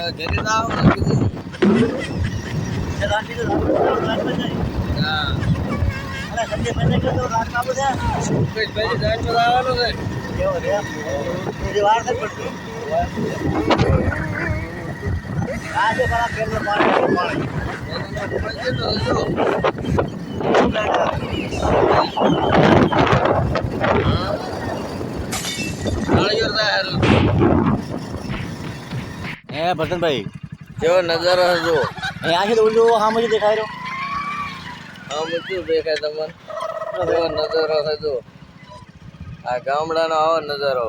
ઘરે જાવ ને भरतन भाई जो नजारा है जो यहाँ से तो उल्लू हाँ मुझे दिखाई रहो हाँ मुझे देखा तमन जो नजारा है जो आ गामड़ा नो आવો नजारो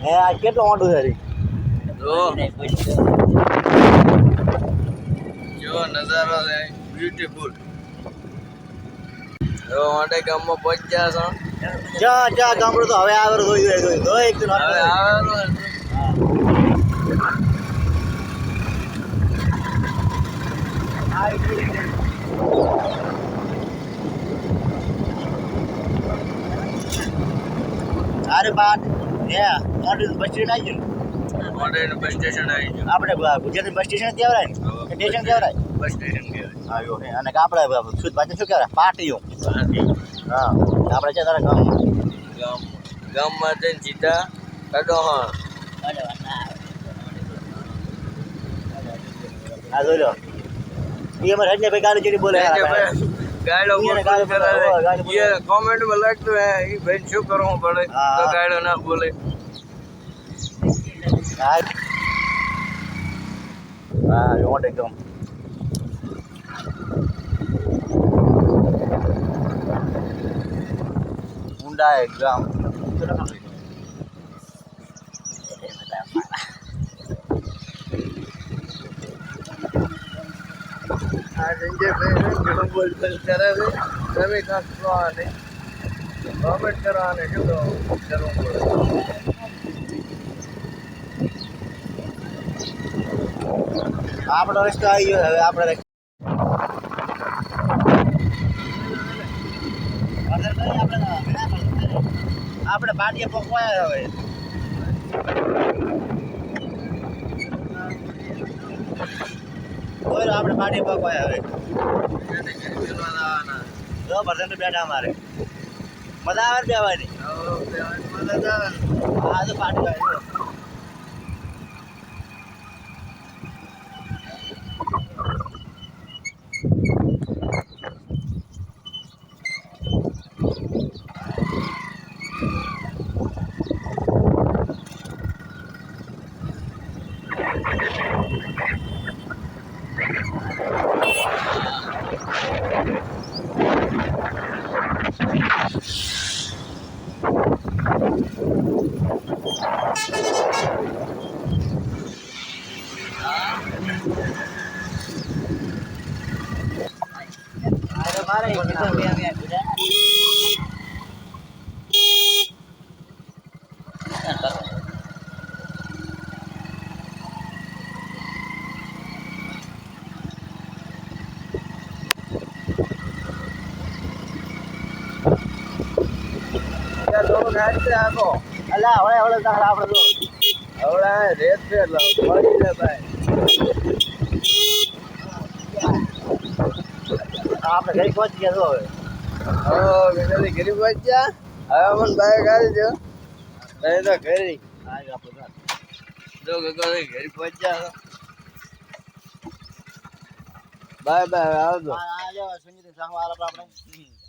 હોય આ કેટલો મોટું છે જો નજારો છે બ્યુટીફુલ જો માટે ગામમાં પહોંચ્યા છો જા જા ગામડું તો હવે આવે જોઈ એક તો હવે આવેલો અરે બાદ હે મોટું બસ સ્ટેશન આવી ગયું મોડેલ બસ સ્ટેશન આવી ગયું આપણે ગુજરાતી બસ સ્ટેશન કહેવાય ને સ્ટેશન કહેવાય બસ સ્ટેશન કહેવાય આવ્યો હે અને આપણે શુદ્ધ ભાષા શું કહેવાય પાટીઓ હા આપણે છે તારા ગામમાં જઈને સીધા કાઢો હા હા જોઈ લો એ અમારે હજને ભાઈ ગાડી ચડી બોલે ગાયડો કોમેન્ટ માં લખતું હે એ ભાઈ શું કરવું પડે તો ગાયડો ના બોલે હા વોટ એકદમ ઊંડા એકદમ આ સંજય ભાઈ ઘણું બોલ કરે છે તમે કાંક કરવાને કોમેન્ટ કરવાને શું કરવું પડે આપણો રસ્તો આવી ગયો હવે આપણે પાટીએ પકવાયા હવે આપણે પાટીએ પકવાયા હવે જો ભરતન બેઠા અમારે મજા આવે બેવાની હા તો પાટી આવે અલા હવે આપણે રેત છે પડી જાય આપણે ઘરે પહોંચી ગયા હવે ઘરે પહોંચ્યા હવે મને બાઈક આવી દો નહીં તો ઘરે જો ઘરે પહોંચ્યા બાય બાય આવજો સંગીત આપણે